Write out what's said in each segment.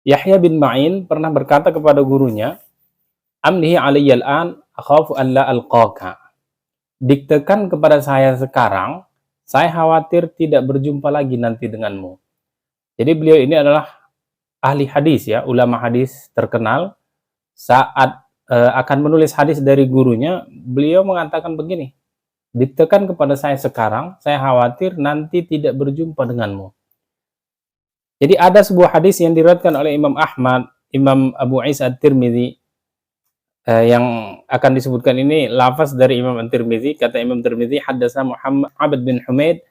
Yahya bin Ma'in pernah berkata kepada gurunya, "Amlihi alayya al-an, akhafu an la alqaka." Diktekan kepada saya sekarang, saya khawatir tidak berjumpa lagi nanti denganmu. Jadi beliau ini adalah ahli hadis ya, ulama hadis terkenal. Saat akan menulis hadis dari gurunya, beliau mengatakan begini, "Diktekan kepada saya sekarang, saya khawatir nanti tidak berjumpa denganmu." Jadi ada sebuah hadis yang diriwayatkan oleh Imam Ahmad, Imam Abu Isa At-Tirmidzi, yang akan disebutkan ini lafaz dari Imam At-Tirmidzi. Kata Imam Tirmidzi, haddatsana Muhammad Abd bin Humaid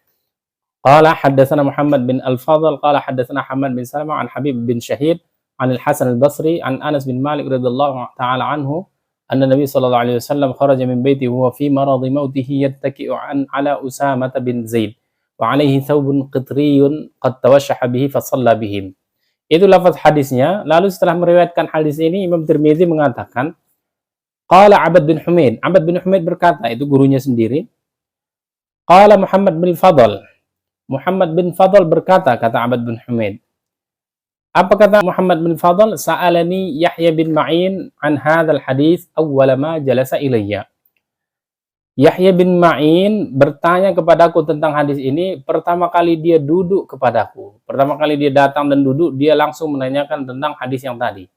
qala haddatsana Muhammad bin Al-Fadl qala haddatsana Hamad bin Salamah an Habib bin Syahid an Al-Hasan Al-Basri an Anas bin Malik radhiyallahu taala anhu anna Nabi sallallahu alaihi wasallam kharaja min baiti huwa fi maradi mautihi yattaki'u an ala Usamah bin Zaid wa alaihi thawbun qitriyun qad tawashshaha bihi fa shalla bihim. Itu lafaz hadisnya. Lalu setelah meriwayatkan hadis ini, Imam Tirmidzi mengatakan, qala Abd bin Humaid. Abd bin Humaid berkata, itu gurunya sendiri. Qala Muhammad bin Fadl. Muhammad bin Fadl berkata, kata Abd bin Humaid. Apa kata Muhammad bin Fadl? Sa'alani Yahya bin Ma'in an hadzal hadis awwala ma jalasa ilayya. Yahya bin Ma'in bertanya kepadaku tentang hadis ini pertama kali dia duduk kepadaku. Pertama kali dia datang dan duduk, dia langsung menanyakan tentang hadis yang tadi.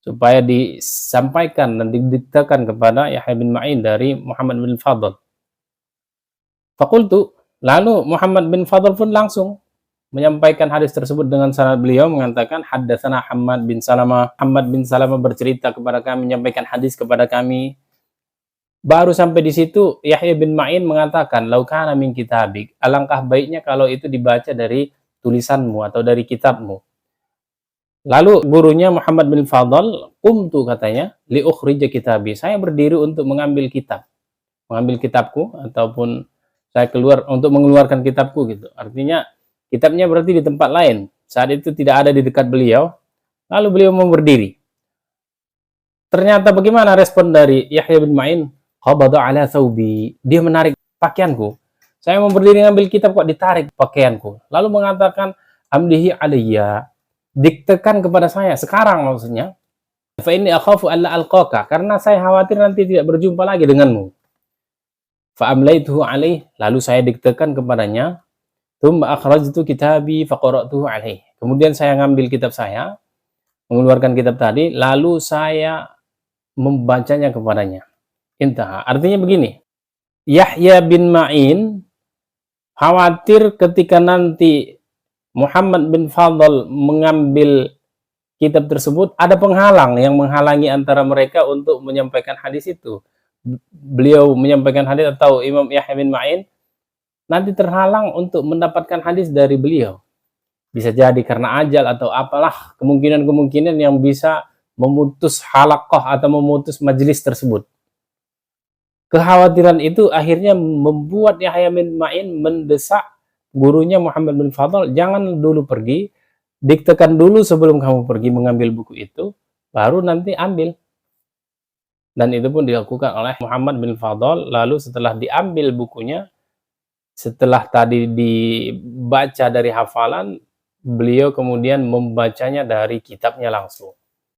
Supaya disampaikan dan didiktakan kepada Yahya bin Ma'in dari Muhammad bin Fadl. Fakultu, lalu Muhammad bin Fadl pun langsung menyampaikan hadis tersebut dengan sanad beliau, mengatakan haddatsana Hamad bin Salamah. Hamad bin Salamah bercerita kepada kami, menyampaikan hadis kepada kami. Baru sampai di situ Yahya bin Ma'in mengatakan, "Laukana min kitabik." Alangkah baiknya kalau itu dibaca dari tulisanmu atau dari kitabmu. Lalu gurunya Muhammad bin Fadl, "Qumtu," katanya, "li ukhrija kitabi." Saya berdiri untuk mengambil kitab. Mengambil kitabku ataupun saya keluar untuk mengeluarkan kitabku gitu. Artinya kitabnya berarti di tempat lain. Saat itu tidak ada di dekat beliau. Lalu beliau mau berdiri. Ternyata bagaimana respon dari Yahya bin Ma'in? Qabada ala thawbi. Dia menarik pakaianku. Saya mau berdiri ngambil kitab kok ditarik pakaianku. Lalu mengatakan, "Amlihi alayya." Diktekan kepada saya sekarang maksudnya. Fa inni akhafu alla alqaka, karena saya khawatir nanti tidak berjumpa lagi denganmu. Fa amlaituhu alaih, lalu saya diktekan kepadanya. Tsumma akhrajtu kitabi fa qara'tuhu alaih. Kemudian saya ngambil kitab saya, mengeluarkan kitab tadi, lalu saya membacanya kepadanya. Intaha. Artinya begini, Yahya bin Ma'in khawatir ketika nanti Muhammad bin Fadl mengambil kitab tersebut, ada penghalang yang menghalangi antara mereka untuk menyampaikan hadis itu. Beliau menyampaikan hadis atau Imam Yahya bin Ma'in nanti terhalang untuk mendapatkan hadis dari beliau. Bisa jadi karena ajal atau apalah kemungkinan-kemungkinan yang bisa memutus halaqah atau memutus majelis tersebut. Kekhawatiran itu akhirnya membuat Yahya bin Ma'in mendesak gurunya Muhammad bin Fadl, jangan dulu pergi, diktekan dulu sebelum kamu pergi mengambil buku itu, baru nanti ambil. Dan itu pun dilakukan oleh Muhammad bin Fadl. Lalu setelah diambil bukunya, setelah tadi dibaca dari hafalan, beliau kemudian membacanya dari kitabnya langsung.